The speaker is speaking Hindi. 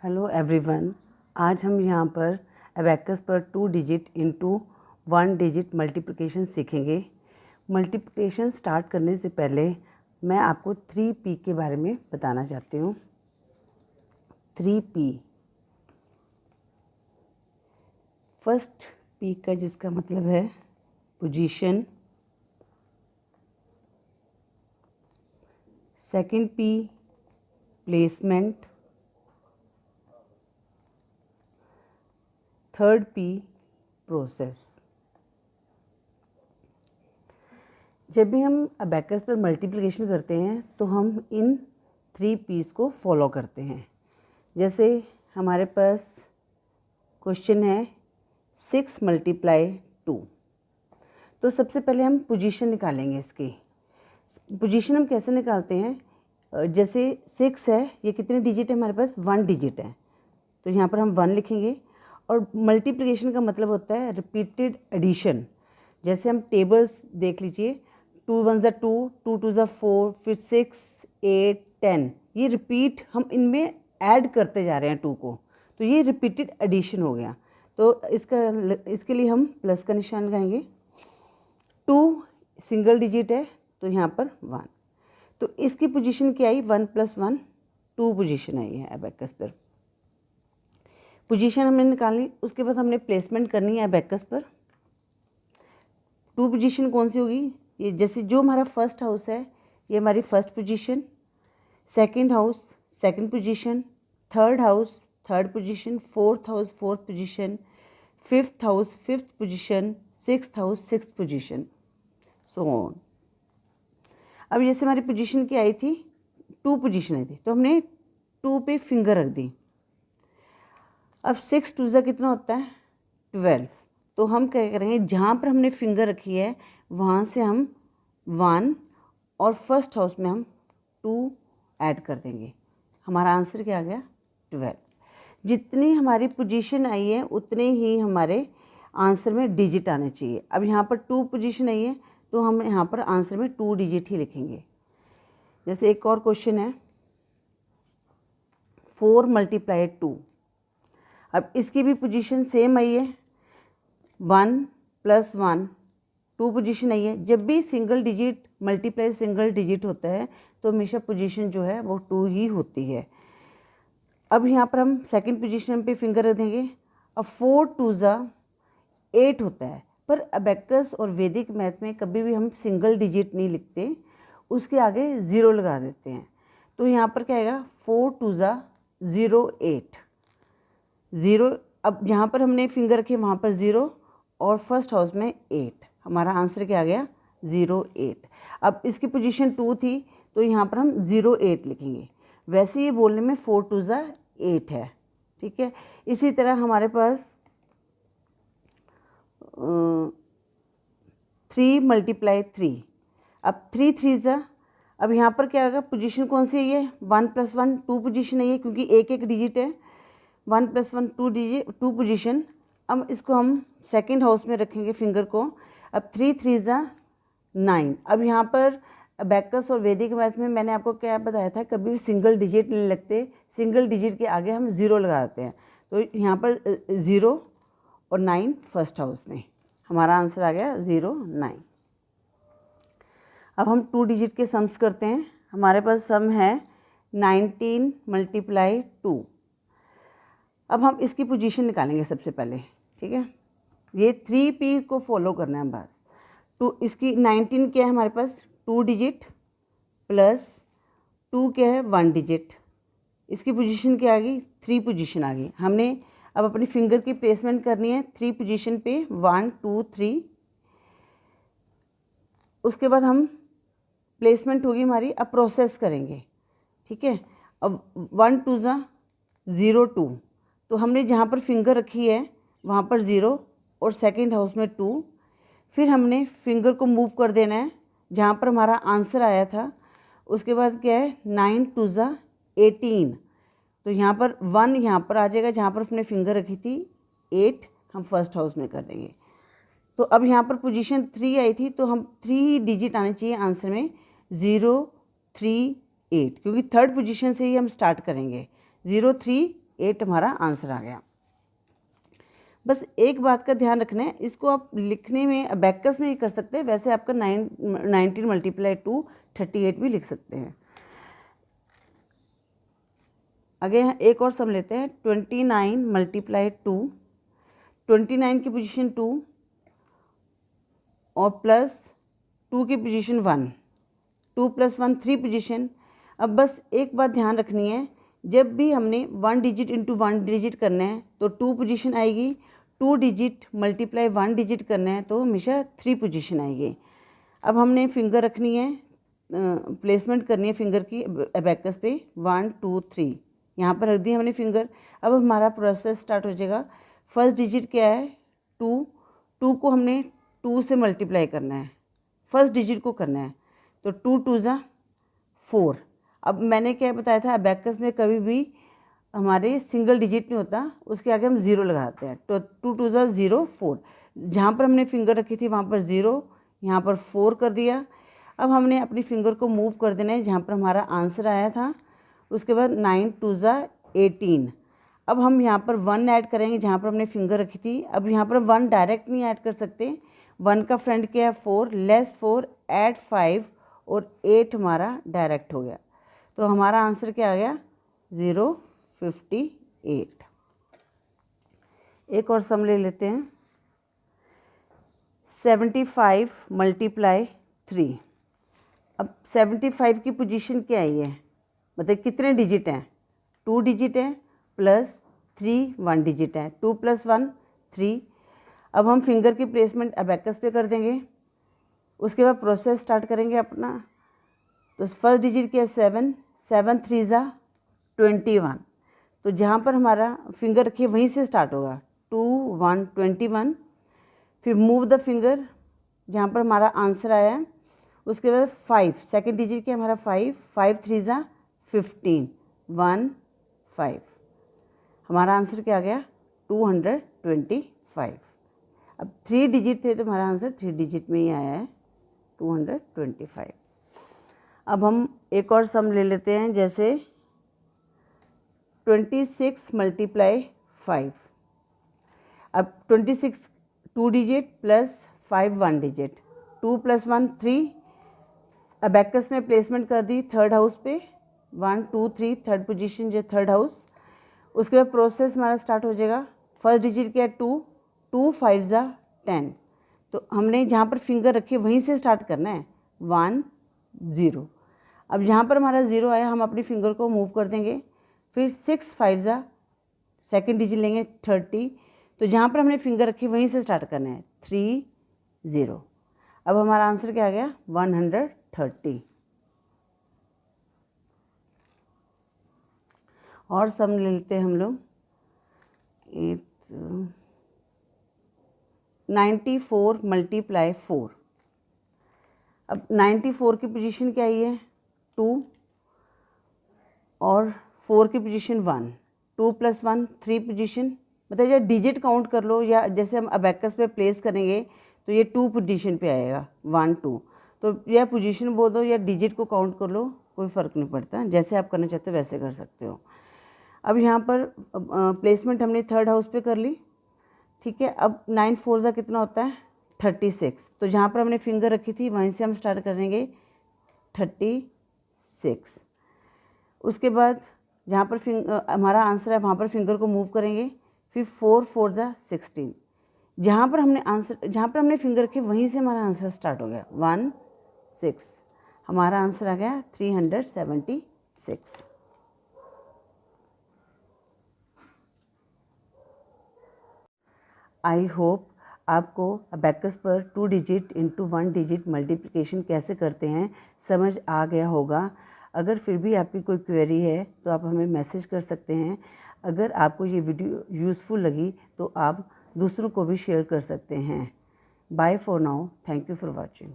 हेलो एवरीवन, आज हम यहाँ पर अबैकस पर 2 डिजिट इंटू 1 डिजिट मल्टीप्लिकेशन सीखेंगे। मल्टीप्लिकेशन स्टार्ट करने से पहले मैं आपको 3P के बारे में बताना चाहती हूँ। 3P, फर्स्ट P का जिसका मतलब है position, second P placement, third P process. जब भी हम अबैकस पर मल्टीप्लिकेशन करते हैं तो हम इन 3 P's को फॉलो करते हैं। जैसे हमारे पास क्वेश्चन है 6 × 2, तो सबसे पहले हम पोजीशन निकालेंगे। इसकी पोजीशन हम कैसे निकालते हैं? जैसे 6 है, ये कितने डिजिट है हमारे पास? 1 डिजिट है, तो यहाँ पर हम 1 लिखेंगे। और मल्टीप्लिकेशन का मतलब होता है रिपीटेड एडिशन। जैसे हम टेबल्स देख लीजिए, 2 1 ज़ा 2, 2 2 ज़ा 4, फिर 6 8 10, ये रिपीट हम इनमें ऐड करते जा रहे हैं 2 को, तो ये रिपीटेड एडिशन हो गया। तो इसके लिए हम प्लस का निशान लगाएंगे। 2 सिंगल डिजिट है तो यहाँ पर 1, तो इसकी पोजीशन क्या आई? 1 + 1 2 पोजीशन आई है अबैकस पर। पोजीशन हमने निकाली, उसके बाद हमने प्लेसमेंट करनी है अबैकस पर। 2 पोजीशन कौन सी होगी? ये जैसे जो हमारा फर्स्ट हाउस है, ये हमारी first position, second house second position, third house third position, fourth house fourth position, fifth house fifth position, sixth house sixth position, so on. अब जैसे हमारी पोजीशन क्या आई थी? 2 पोजीशन आई थी, तो हमने 2 पे फिंगर रख दी। अब 6 2 ज़ा कितना होता है? 12। तो हम क्या करेंगे, जहाँ पर हमने फिंगर रखी है वहाँ से हम 1 और फर्स्ट हाउस में हम 2 ऐड कर देंगे। हमारा आंसर क्या आ गया? 12। जितनी हमारी पोजीशन आई है उतने ही हमारे आंसर में डिजिट आने चाहिए। अब यहाँ पर 2 पोजीशन आई है तो हम यहाँ पर आंसर में 2 डिजिट ही लिखेंगे। जैसे एक और क्वेश्चन है 4 × 2। अब इसकी भी पोजीशन सेम आई है, 1 + 1 2 पोजीशन आई है। जब भी single digit multiply single digit होता है तो हमेशा पोजीशन जो है वो 2 ही होती है। अब यहाँ पर हम सेकंड पोजीशन पे फिंगर रख देंगे। अब 4 2 ज़ा 8 होता है, पर अबैकस और वैदिक मैथ में कभी भी हम सिंगल डिजिट नहीं लिखते, उसके आगे 0 लगा देते हैं। तो यहाँ पर क्या आएगा? 4 2 ज़ा 0 8 0। अब जहाँ पर हमने फिंगर रखे वहाँ पर 0 और फर्स्ट हाउस में 8। हमारा आंसर क्या आ गया? 0 8। अब इसकी पोजीशन 2 थी तो यहाँ पर हम 0 8 लिखेंगे। वैसे ये बोलने में 4 2 ज़ा 8 है, ठीक है। इसी तरह हमारे पास 3 × 3। अब 3 3 ज़ा, अब यहाँ पर क्या आएगा? पोजीशन कौन सी है? 1 + 1 2 पोजीशन है ये, क्योंकि एक एक डिजिट है। 1 + 1 2 डिजिट 2 पोजीशन। अब इसको हम सेकंड हाउस में रखेंगे फिंगर को। अब 3 3 ज़ा 9। अब यहाँ पर अबैकस और वैदिक मैथ में मैंने आपको क्या बताया था, कभी भी सिंगल डिजिट नहीं लगते, सिंगल डिजिट के आगे हम 0 लगा देते हैं। तो यहाँ पर 0 और 9 फर्स्ट हाउस में। हमारा आंसर आ गया 0 9। अब हम 2 डिजिट के सम्स करते हैं। हमारे पास सम है 19 × 2। अब हम इसकी पोजीशन निकालेंगे सबसे पहले, ठीक है। ये 3P को फॉलो करना है बस। तो इसकी 19 क्या है हमारे पास? 2 डिजिट प्लस 2 क्या है? 1 डिजिट। इसकी पोजीशन क्या आ गई? 3 पोजीशन आ गई। हमने अब अपनी फिंगर की प्लेसमेंट करनी है 3 पोजीशन पे, 1 2 3। उसके बाद हम प्लेसमेंट होगी हमारी, अब प्रोसेस करेंगे, ठीक है। अब 1 2 ज़ा 0 2, तो हमने जहाँ पर फिंगर रखी है वहाँ पर 0 और सेकंड हाउस में 2। फिर हमने फिंगर को मूव कर देना है जहाँ पर हमारा आंसर आया था। उसके बाद क्या है? 9 2 ज़ा 18, तो यहाँ पर 1 यहाँ पर आ जाएगा जहाँ पर हमने फिंगर रखी थी। 8 हम फर्स्ट हाउस में कर देंगे। तो अब यहाँ पर पोजीशन 3 आई थी, तो हम 3 डिजिट आने चाहिए आंसर में, 0 3 8, क्योंकि थर्ड पोजीशन से ही हम स्टार्ट करेंगे। 0 3 8 हमारा आंसर आ गया। बस एक बात का ध्यान रखना है, इसको आप लिखने में अबैकस में ही कर सकते हैं, वैसे आपका 19 मल्टीप्लाई 2 38 भी लिख सकते हैं। आगे एक और सम लेते हैं, 29 मल्टीप्लाई 2, 29 की पोजीशन 2 और प्लस 2 की पोजीशन 1, 2 + 1 3 पोजीशन। अब बस एक बात ध्यान रखनी है, जब भी हमने 1 डिजिट इंटू 1 डिजिट करना है तो 2 पोजीशन आएगी, 2 डिजिट मल्टीप्लाई 1 डिजिट करना है तो हमेशा 3 पोजीशन आएगी। अब हमने फिंगर रखनी है, प्लेसमेंट करनी है फिंगर की अबैकस पे, 1 2 3 यहाँ पर रख दी हमने फिंगर। अब हमारा प्रोसेस स्टार्ट हो जाएगा। फर्स्ट डिजिट क्या है 2, 2 को हमने 2 से मल्टीप्लाई करना है, फर्स्ट डिजिट को करना है, तो 2 2 ज़ा 4। अब मैंने क्या बताया था, अबैकस में कभी भी हमारे सिंगल डिजिट नहीं होता, उसके आगे हम 0 लगाते हैं, तो 2 2 ज़ा 0 4। जहाँ पर हमने फिंगर रखी थी वहाँ पर 0, यहाँ पर 4 कर दिया। अब हमने अपनी फिंगर को मूव कर देना है जहाँ पर हमारा आंसर आया था, उसके बाद 9 2 ज़ा 18। अब हम यहाँ पर 1 ऐड करेंगे जहाँ पर हमने फिंगर रखी थी। अब यहाँ पर 1 डायरेक्ट नहीं ऐड कर सकते, 1 का फ्रेंड क्या है 4, लेस 4 ऐड 5 और 8 हमारा डायरेक्ट हो गया, तो हमारा आंसर क्या आ गया 058। एक और सम ले लेते हैं, 75 मल्टीप्लाई 3। अब 75 की पोजीशन क्या आई है, मतलब कितने डिजिट हैं, 2 डिजिट है प्लस 3 1 डिजिट है, 2 + 1 3। अब हम फिंगर की प्लेसमेंट अबैकस पे कर देंगे, उसके बाद प्रोसेस स्टार्ट करेंगे अपना। तो फर्स्ट डिजिट क्या है 7, 7 3 ज़ा 21, तो जहाँ पर हमारा फिंगर रखिए वहीं से स्टार्ट होगा, 2 1 21। फिर मूव द फिंगर जहाँ पर हमारा आंसर आया है, उसके बाद 5, सेकेंड डिजिट क्या हमारा 5, 5 3 ज़ा 15 1 5, हमारा आंसर क्या आ गया 225। अब 3 डिजिट थे तो हमारा आंसर 3 डिजिट में ही आया है 225। अब हम एक और सम ले लेते हैं, जैसे 26 मल्टीप्लाई 5। अब 26 2 डिजिट प्लस 5 1 डिजिट, 2 + 1 3। अबैकस में प्लेसमेंट कर दी थर्ड हाउस पे, 1 2 3 थर्ड पोजीशन जो थर्ड हाउस। उसके बाद प्रोसेस हमारा स्टार्ट हो जाएगा। फर्स्ट डिजिट क्या है 2, 2 5 ज़ा 10, तो हमने जहाँ पर फिंगर रखी वहीं से स्टार्ट करना है, 1 0। अब जहाँ पर हमारा 0 आया हम अपनी फिंगर को मूव कर देंगे। फिर 6 5 ज़ा सेकेंड डिजिट लेंगे 30, तो जहाँ पर हमने फिंगर रखी वहीं से स्टार्ट करना है, 3 0। अब हमारा आंसर क्या आ गया 130। और सम ले लेते हैं हम लोग, 94 मल्टीप्लाई 4। अब 94 की पोजीशन क्या आई है 2 और 4 की पोजीशन 1, 2 + 1 3 पोजीशन, मतलब या डिजिट काउंट कर लो या जैसे हम अबैकस पे प्लेस करेंगे तो ये 2 पोजीशन पे आएगा 1 2, तो या पोजीशन बोल दो या डिजिट को काउंट कर लो, कोई फ़र्क नहीं पड़ता, जैसे आप करना चाहते हो वैसे कर सकते हो। अब यहाँ पर प्लेसमेंट हमने थर्ड हाउस पे कर ली, ठीक है। अब 9 4 ज़ा कितना होता है 36, तो जहाँ पर हमने फिंगर रखी थी वहीं से हम स्टार्ट करेंगे 36। उसके बाद जहाँ पर हमारा आंसर है वहाँ पर फिंगर को मूव करेंगे। फिर 4 4 ज़ा 16, जहाँ पर हमने फिंगर रखी वहीं से हमारा आंसर स्टार्ट हो गया 1 6, हमारा आंसर आ गया 376। आई होप आपको अबैकस पर 2 डिजिट इंटू 1 डिजिट मल्टीप्लिकेशन कैसे करते हैं समझ आ गया होगा। अगर फिर भी आपकी कोई क्वेरी है तो आप हमें मैसेज कर सकते हैं। अगर आपको ये वीडियो यूज़फुल लगी तो आप दूसरों को भी शेयर कर सकते हैं। Bye for now, thank you for watching.